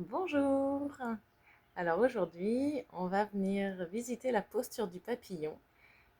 Bonjour! Alors aujourd'hui, on va venir visiter la posture du papillon.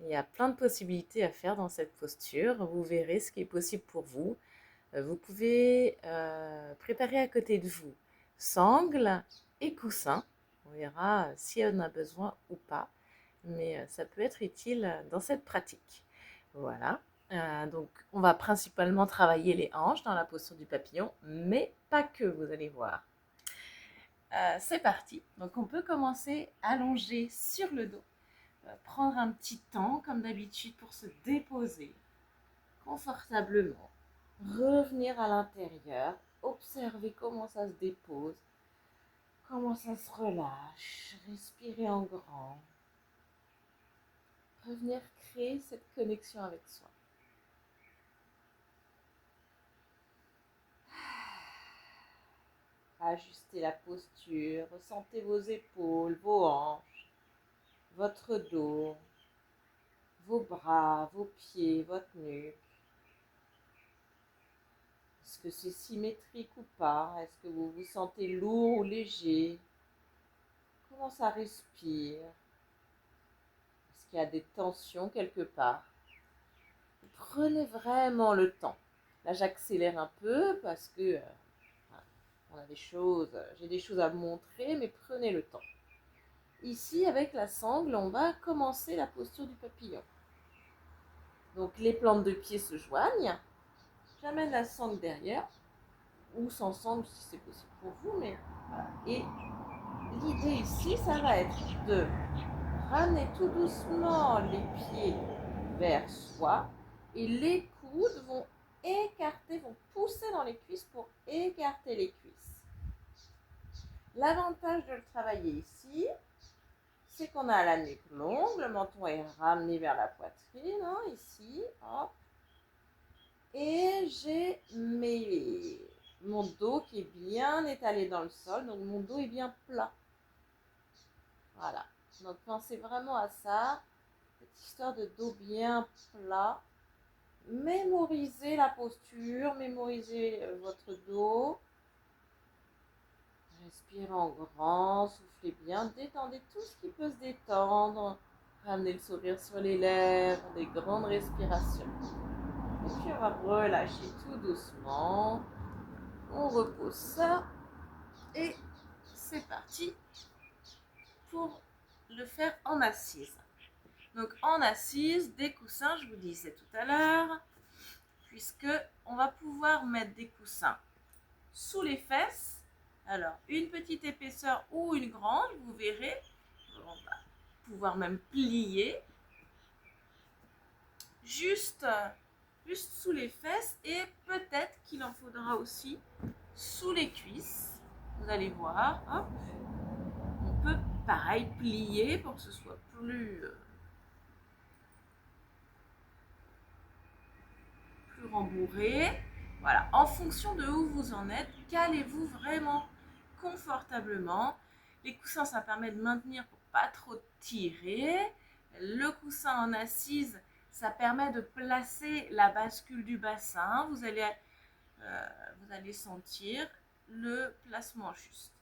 Il y a plein de possibilités à faire dans cette posture. Vous verrez ce qui est possible pour vous. Vous pouvez préparer à côté de vous sangle et coussin. On verra si on a besoin ou pas, mais ça peut être utile dans cette pratique. Voilà. Donc on va principalement travailler les hanches dans la posture du papillon, mais pas que, vous allez voir. C'est parti. Donc on peut commencer allongé sur le dos, prendre un petit temps comme d'habitude pour se déposer confortablement, revenir à l'intérieur, observer comment ça se dépose, comment ça se relâche, respirer en grand, revenir créer cette connexion avec soi. Ajustez la posture, ressentez vos épaules, vos hanches, votre dos, vos bras, vos pieds, votre nuque. Est-ce que c'est symétrique ou pas? Est-ce que vous vous sentez lourd ou léger? Comment ça respire? Est-ce qu'il y a des tensions quelque part? Prenez vraiment le temps. Là, j'accélère un peu parce que on a j'ai des choses à vous montrer, mais prenez le temps. Ici, avec la sangle, on va commencer la posture du papillon. Donc, les plantes de pied se joignent. J'amène la sangle derrière, ou sans sangle si c'est possible pour vous, mais voilà. Et l'idée ici, ça va être de ramener tout doucement les pieds vers soi et les coudes vont écarter, vont pousser dans les cuisses pour écarter les cuisses. L'avantage de le travailler ici, c'est qu'on a la nuque longue, le menton est ramené vers la poitrine, hein, ici, hop. Et j'ai mon dos qui est bien étalé dans le sol, donc mon dos est bien plat. Voilà. Donc pensez vraiment à ça, cette histoire de dos bien plat. Mémorisez la posture, mémorisez votre dos. Respirez en grand, soufflez bien, détendez tout ce qui peut se détendre. Ramenez le sourire sur les lèvres, des grandes respirations. Et puis on va relâcher tout doucement. On repose ça. Et c'est parti pour le faire en assise. Donc en assise, des coussins, je vous disais tout à l'heure, puisque on va pouvoir mettre des coussins sous les fesses. Alors une petite épaisseur ou une grande, vous verrez. On va pouvoir même plier juste, juste sous les fesses et peut-être qu'il en faudra aussi sous les cuisses. Vous allez voir, hop. On peut pareil plier pour que ce soit plus rembourré. Voilà, en fonction de où vous en êtes, calez-vous vraiment confortablement. Les coussins, ça permet de maintenir pour pas trop tirer. Le coussin en assise, ça permet de placer la bascule du bassin. Vous allez sentir le placement juste.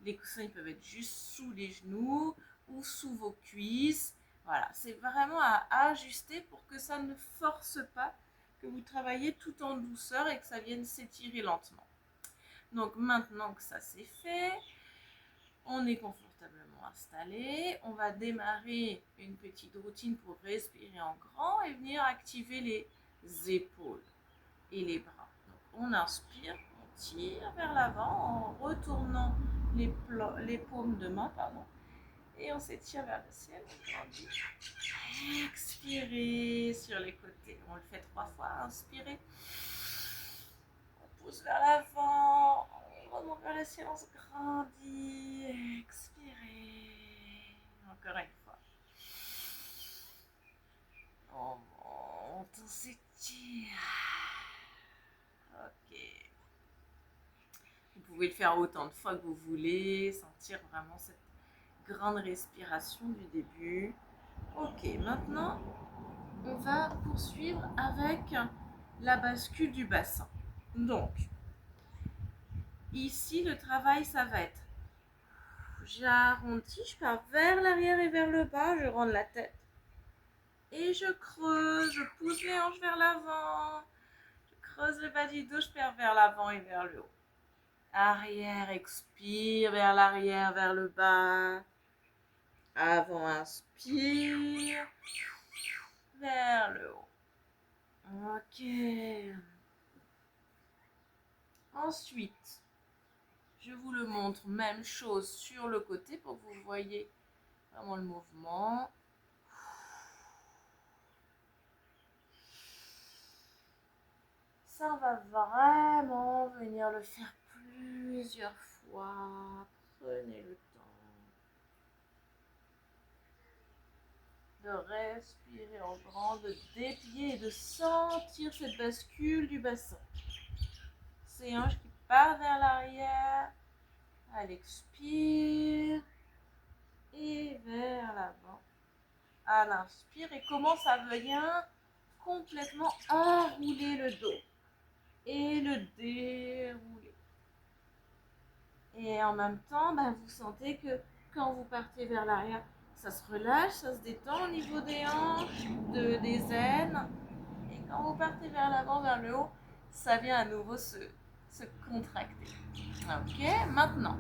Les coussins, ils peuvent être juste sous les genoux ou sous vos cuisses. Voilà, c'est vraiment à ajuster pour que ça ne force pas, que vous travaillez tout en douceur et que ça vienne s'étirer lentement. Donc maintenant que ça c'est fait, on est confortablement installé. On va démarrer une petite routine pour respirer en grand et venir activer les épaules et les bras. Donc on inspire, on tire vers l'avant en retournant les paumes de main, pardon, et on s'étire vers le ciel. Expirez sur les côtés. On le fait 3 fois. Inspirez. On pousse vers l'avant. On remonte vers le ciel. On se grandit. Expirez. Encore une fois. On monte. On s'étire. Ok. Vous pouvez le faire autant de fois que vous voulez. Sentir vraiment cette grande respiration du début. Ok, maintenant, on va poursuivre avec la bascule du bassin. Donc, ici, le travail, ça va être J'arrondis, je pars vers l'arrière et vers le bas, je rends la tête. Et je creuse, je pousse les hanches vers l'avant. Je creuse le bas du dos, je perds vers l'avant et vers le haut. Arrière, expire, vers l'arrière, vers le bas. Avant, inspire, vers le haut. Ok. Ensuite, je vous le montre, même chose sur le côté pour que vous voyez vraiment le mouvement. Ça, on va vraiment venir le faire plusieurs fois. Prenez le temps de respirer en grand, de déplier et de sentir cette bascule du bassin. Ces hanches qui partent vers l'arrière. Elle expire et vers l'avant. À l'inspire et commence à venir complètement enrouler le dos et le dérouler. Et en même temps, vous sentez que quand vous partez vers l'arrière, ça se relâche, ça se détend au niveau des hanches, des aines. Et quand vous partez vers l'avant, vers le haut, ça vient à nouveau se contracter. Ok, maintenant,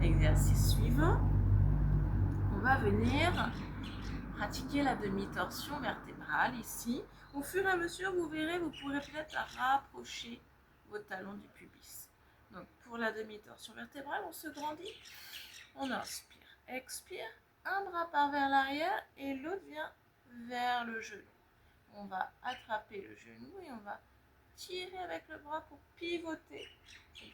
exercice suivant. On va venir pratiquer la demi-torsion vertébrale ici. Au fur et à mesure, vous verrez, vous pourrez peut-être rapprocher vos talons du pubis. Donc pour la demi-torsion vertébrale, on se grandit, on inspire, expire, un bras part vers l'arrière et l'autre vient vers le genou. On va attraper le genou et on va tirer avec le bras pour pivoter.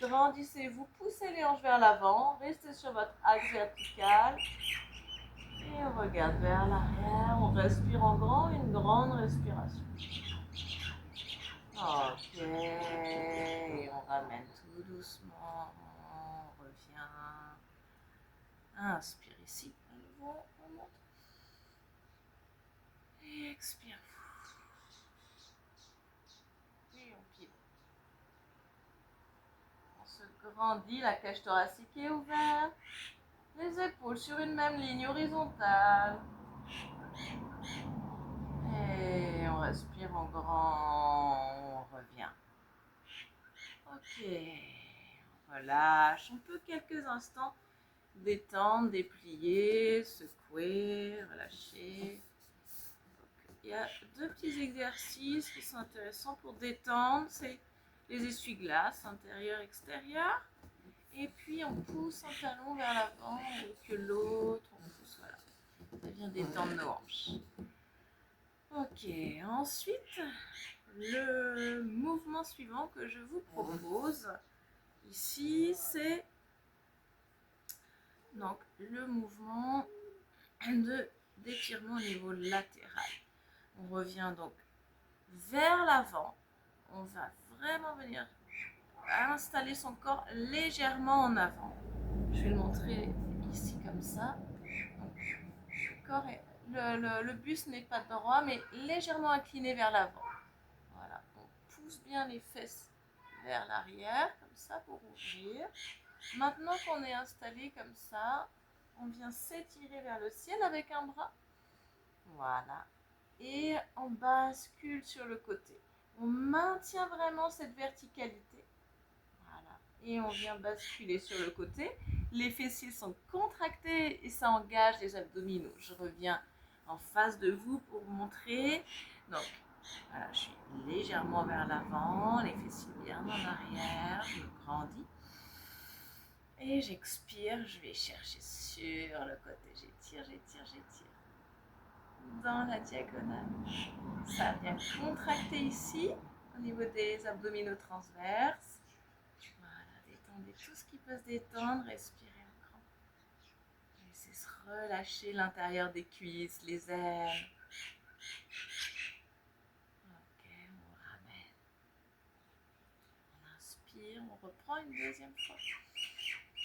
Grandissez-vous, poussez les hanches vers l'avant, restez sur votre axe vertical. Et on regarde vers l'arrière, on respire en grand, une grande respiration. Ok, et on ramène tout doucement, on revient. Inspire ici, à nouveau, on monte. Et expire. Et on pivote. On se grandit, la cage thoracique est ouverte. Les épaules sur une même ligne horizontale. Et on respire en grand, on revient. Ok, on relâche, on peut quelques instants détendre, déplier, secouer, relâcher. Donc, il y a deux petits exercices qui sont intéressants pour détendre, c'est les essuie-glaces, intérieur, extérieur. Et puis on pousse un talon vers l'avant et que l'autre, on pousse, voilà. Ça vient détendre nos hanches. Ok, ensuite, le mouvement suivant que je vous propose ici, c'est donc le mouvement d'étirement au niveau latéral. On revient donc vers l'avant. On va vraiment venir installer son corps légèrement en avant. Je vais le montrer ici comme ça. Donc, le corps est, le buste n'est pas droit, mais légèrement incliné vers l'avant. Voilà, on pousse bien les fesses vers l'arrière, comme ça pour ouvrir. Maintenant qu'on est installé comme ça, on vient s'étirer vers le ciel avec un bras. Voilà. Et on bascule sur le côté. On maintient vraiment cette verticalité. Voilà. Et on vient basculer sur le côté. Les fessiers sont contractés et ça engage les abdominaux. Je reviens en face de vous pour vous montrer. Donc, voilà, je suis légèrement vers l'avant, les fessiers bien en arrière, je grandis. Et j'expire, je vais chercher sur le côté. J'étire, j'étire, j'étire. Dans la diagonale. Ça vient contracter ici, au niveau des abdominaux transverses. Voilà, détendez tout ce qui peut se détendre, respirez en grand. Laissez se relâcher l'intérieur des cuisses, les ailes. Ok, on ramène. On inspire, on reprend une deuxième fois.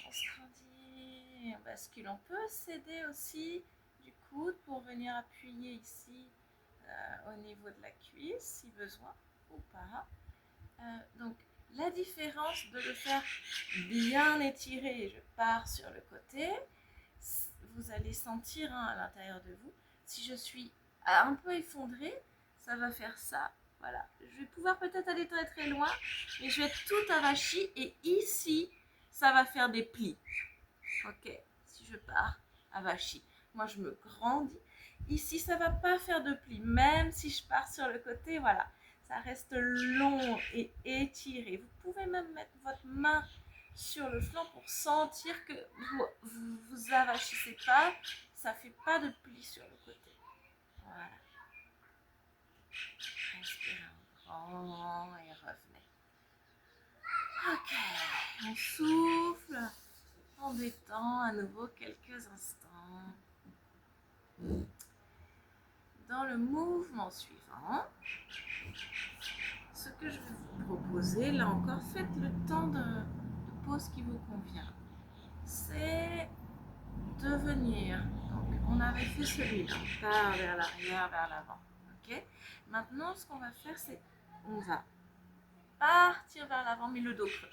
On se grandit, on bascule. On peut s'aider aussi du coude pour venir appuyer ici au niveau de la cuisse si besoin ou pas. Donc La différence de le faire bien étiré, je pars sur le côté, vous allez sentir à l'intérieur de vous, si je suis un peu effondrée, ça va faire ça. Voilà, je vais pouvoir peut-être aller très très loin, mais je vais être tout avachi et ici, ça va faire des plis. Ok, si je pars avachi, moi je me grandis. Ici, ça va pas faire de plis, même si je pars sur le côté, voilà. Ça reste long et étiré. Vous pouvez même mettre votre main sur le flanc pour sentir que vous avachissez pas. Ça fait pas de plis sur le côté. Voilà. Respirez en grand et revenez. Ok, on souffle en détend à nouveau quelques instants. Dans le mouvement suivant, ce que je vais vous proposer, là encore, faites le temps de pause qui vous convient. C'est de venir. Donc, on avait fait celui-là. On part vers l'arrière, vers l'avant. Ok. Maintenant, ce qu'on va faire, c'est on va partir vers l'avant, mais le dos creux.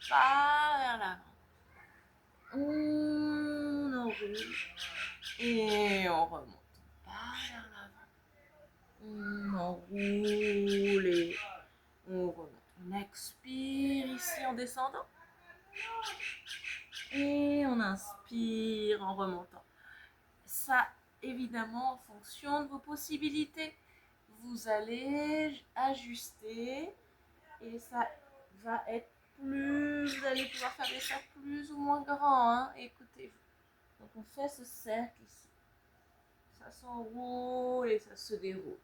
Pas vers l'avant. On enroule et on remonte. Pas vers l'avant. On enroule et on remonte. On expire ici en descendant. Et on inspire en remontant. Ça, évidemment, en fonction de vos possibilités, vous allez ajuster et ça va être plus, vous allez pouvoir faire des cercles plus ou moins grands, hein, écoutez-vous. Donc on fait ce cercle ici. Ça s'enroule et ça se déroule.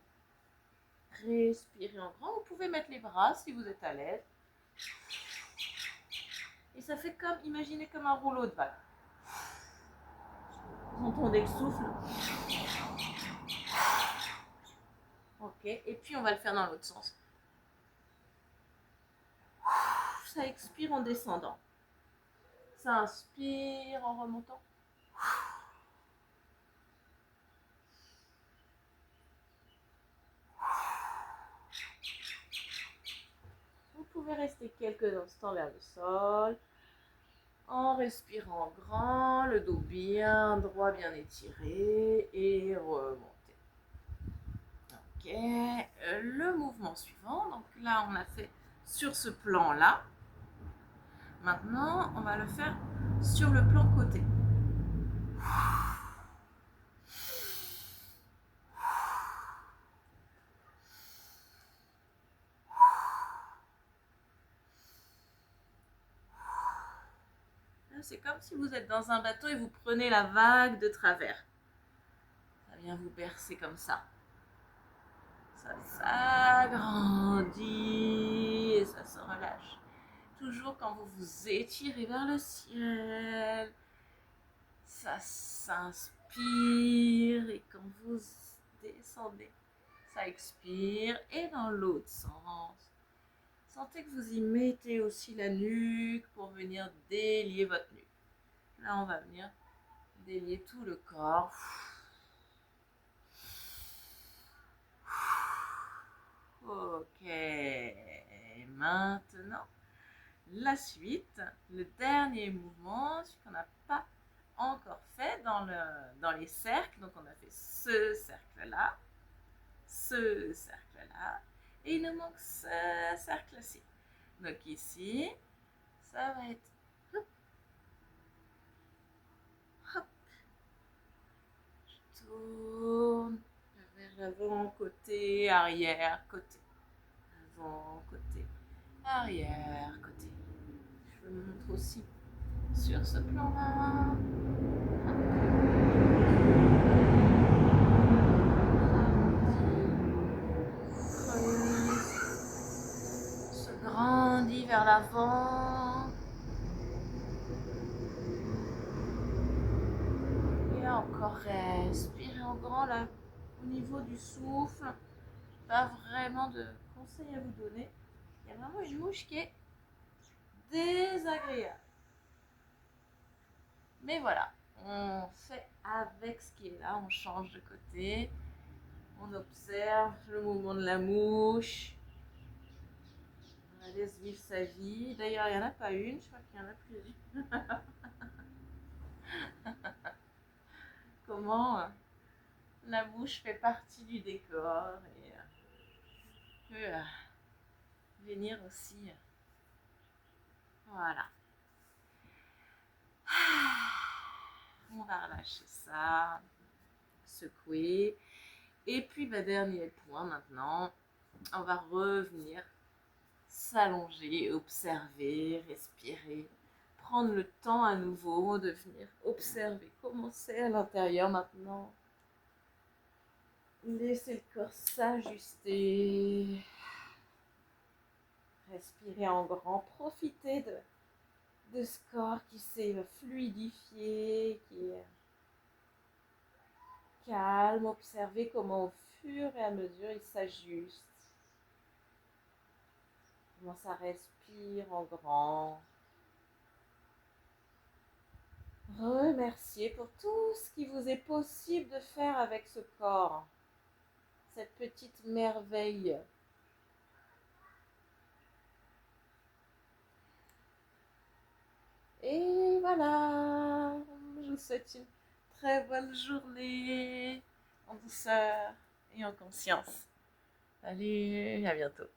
Respirez en grand. Vous pouvez mettre les bras si vous êtes à l'aise. Et ça fait comme, imaginez comme un rouleau de vague. Vous entendez le souffle. Ok, et puis on va le faire dans l'autre sens. Ça expire en descendant. Ça inspire en remontant. Vous pouvez rester quelques instants vers le sol en respirant grand, le dos bien droit, bien étiré et remonter. Ok, le mouvement suivant, donc là on a fait sur ce plan-là. Maintenant, on va le faire sur le plan côté. C'est comme si vous êtes dans un bateau et vous prenez la vague de travers. Ça vient vous bercer comme ça. Ça s'agrandit et ça se relâche. Toujours quand vous vous étirez vers le ciel, ça s'inspire et quand vous descendez, ça expire et dans l'autre sens. Sentez que vous y mettez aussi la nuque pour venir délier votre nuque. Là, on va venir délier tout le corps. Ok, maintenant, la suite, le dernier mouvement, celui qu'on n'a pas encore fait dans les cercles. Donc, on a fait ce cercle-là, et il nous manque ce cercle-ci. Donc, ici, ça va être hop, hop, je tourne vers l'avant, côté, arrière, côté, avant, côté, arrière, côté. Je vous montre aussi sur ce plan-là. Se grandit vers l'avant. Et encore respirez en grand là, au niveau du souffle. Pas vraiment de conseils à vous donner. Il y a vraiment une mouche qui est désagréable. Mais voilà, on fait avec ce qui est là, on change de côté, on observe le mouvement de la mouche. laisse vivre sa vie. D'ailleurs, il n'y en a pas une, je crois qu'il y en a plusieurs. Comment la bouche fait partie du décor et peut venir aussi. Voilà. On va relâcher ça, secouer. Et puis, dernier point maintenant, on va revenir s'allonger, observer, respirer, prendre le temps à nouveau de venir observer comment c'est à l'intérieur maintenant. Laissez le corps s'ajuster. Respirez en grand, profitez de ce corps qui s'est fluidifié, qui est calme. Observez comment au fur et à mesure il s'ajuste. Comment ça respire en grand. Remerciez pour tout ce qui vous est possible de faire avec ce corps. Cette petite merveille. Et voilà, je vous souhaite une très bonne journée en douceur et en conscience. Allez, à bientôt.